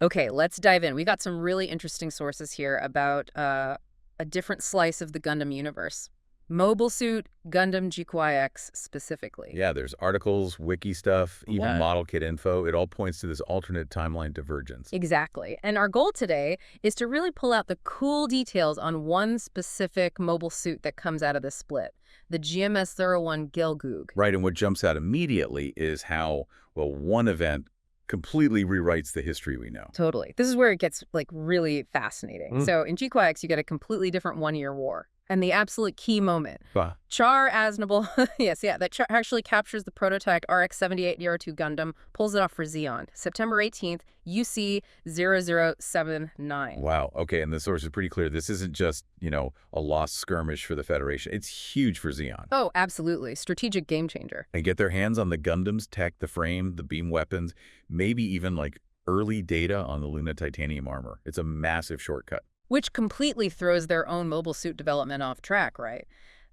Okay, let's dive in. We got some really interesting sources here about a different slice of the Gundam universe. Mobile Suit Gundam GQuuuuuX specifically. Yeah, there's articles, wiki stuff, even Yeah. model kit info. It all points to this alternate timeline divergence. Exactly. And our goal today is to really pull out the cool details on one specific mobile suit that comes out of the split, the gMS-01 Gelgoog. Right, and what jumps out immediately is how, well, one event completely rewrites the history we know. Totally. This is where it gets like really fascinating. So in GQuuuuuX, you get a completely different one-year war. And the absolute key moment, Bah. Char Aznable, yes, yeah, that Char actually captures the prototype RX-78-02 Gundam, pulls it off for Zeon, September 18th, UC 0079. Wow, okay, and the source is pretty clear. This isn't just, a lost skirmish for the Federation. It's huge for Zeon. Oh, absolutely. Strategic game changer. And get their hands on the Gundam's tech, the frame, the beam weapons, maybe even like early data on the Luna titanium armor. It's a massive shortcut. Which completely throws their own mobile suit development off track, right?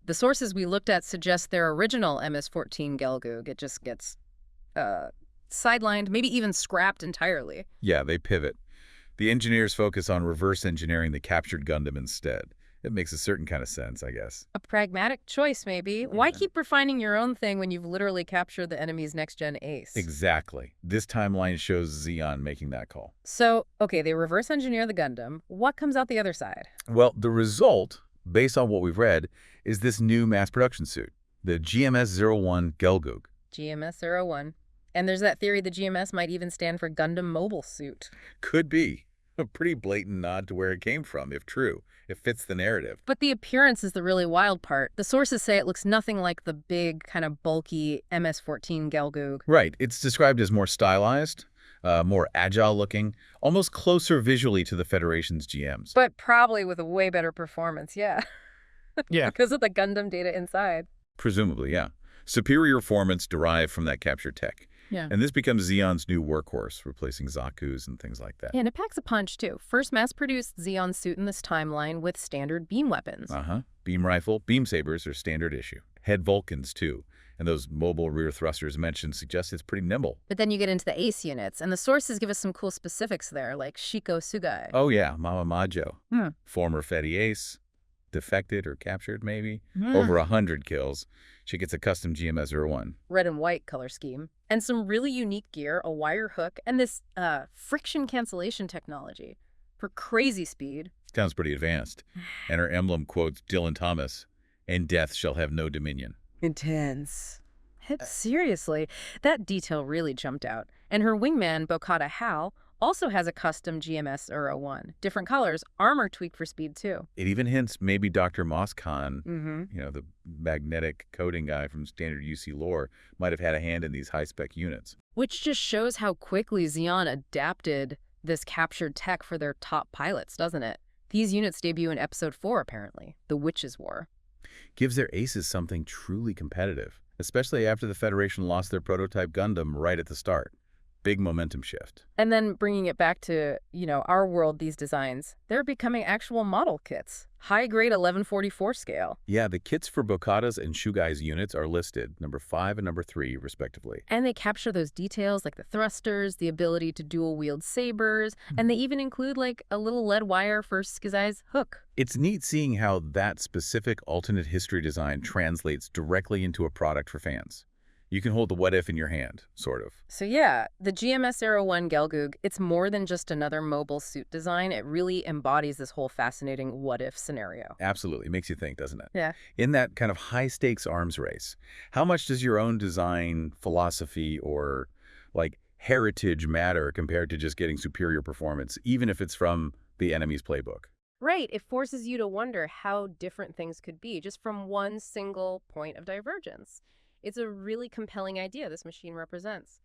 The sources we looked at suggest their original MS-14 Gelgoog. It just gets sidelined, maybe even scrapped entirely. Yeah, they pivot. The engineers focus on reverse engineering the captured Gundam instead. It makes a certain kind of sense, I guess. A pragmatic choice, maybe. Why keep refining your own thing when you've literally captured the enemy's next-gen ace? Exactly. This timeline shows Zeon making that call. So, okay, they reverse engineer the Gundam. What comes out the other side? Well, the result, based on what we've read, is this new mass production suit, the gMS-01 Gelgoog. gMS-01. And there's that theory the GMS might even stand for Gundam Mobile Suit. Could be. A pretty blatant nod to where it came from, if true. It fits the narrative. But the appearance is the really wild part. The sources say it looks nothing like the big, kind of bulky MS-14 Gelgoog. Right. It's described as more stylized, more agile looking, almost closer visually to the Federation's GMs. But probably with a way better performance, yeah. Yeah. Because of the Gundam data inside. Presumably, yeah. Superior performance derived from that captured tech. Yeah. And this becomes Zeon's new workhorse, replacing Zaku's and things like that. And it packs a punch, too. First mass-produced Zeon suit in this timeline with standard beam weapons. Beam rifle, beam sabers are standard issue. Head Vulcans, too. And those mobile rear thrusters mentioned suggest it's pretty nimble. But then you get into the ace units, and the sources give us some cool specifics there, like Shiko Sugai. Oh, yeah, Mama Majo. Hmm. Former Fedi ace. Defected or captured, maybe. Over 100 kills. She gets a custom GMS-01. Red and white color scheme. And some really unique gear, a wire hook, and this friction cancellation technology for crazy speed. Sounds pretty advanced. And her emblem quotes Dylan Thomas, "And death shall have no dominion." Intense. Seriously, that detail really jumped out. And her wingman, Bokata Hal, also has a custom GMS-01. Different colors, armor tweaked for speed, too. It even hints maybe Dr. Moss Khan, Mm-hmm. the magnetic coding guy from standard UC lore, might have had a hand in these high-spec units. Which just shows how quickly Zeon adapted this captured tech for their top pilots, doesn't it? These units debut in Episode 4, apparently, the Witches' War. Gives their aces something truly competitive, especially after the Federation lost their prototype Gundam right at the start. Big momentum shift. And then bringing it back to, our world, these designs, they're becoming actual model kits. High-grade 1144 scale. Yeah, the kits for Bokata's and Shugai's units are listed, number 5 and number 3, respectively. And they capture those details like the thrusters, the ability to dual-wield sabers, and they even include like a little lead wire for Skizai's hook. It's neat seeing how that specific alternate history design translates directly into a product for fans. You can hold the what if in your hand, sort of. So yeah, the gMS-01 Gelgoog, it's more than just another mobile suit design. It really embodies this whole fascinating what if scenario. Absolutely. Makes you think, doesn't it? Yeah. In that kind of high-stakes arms race, how much does your own design philosophy or, heritage matter compared to just getting superior performance, even if it's from the enemy's playbook? Right. It forces you to wonder how different things could be just from one single point of divergence. It's a really compelling idea this machine represents.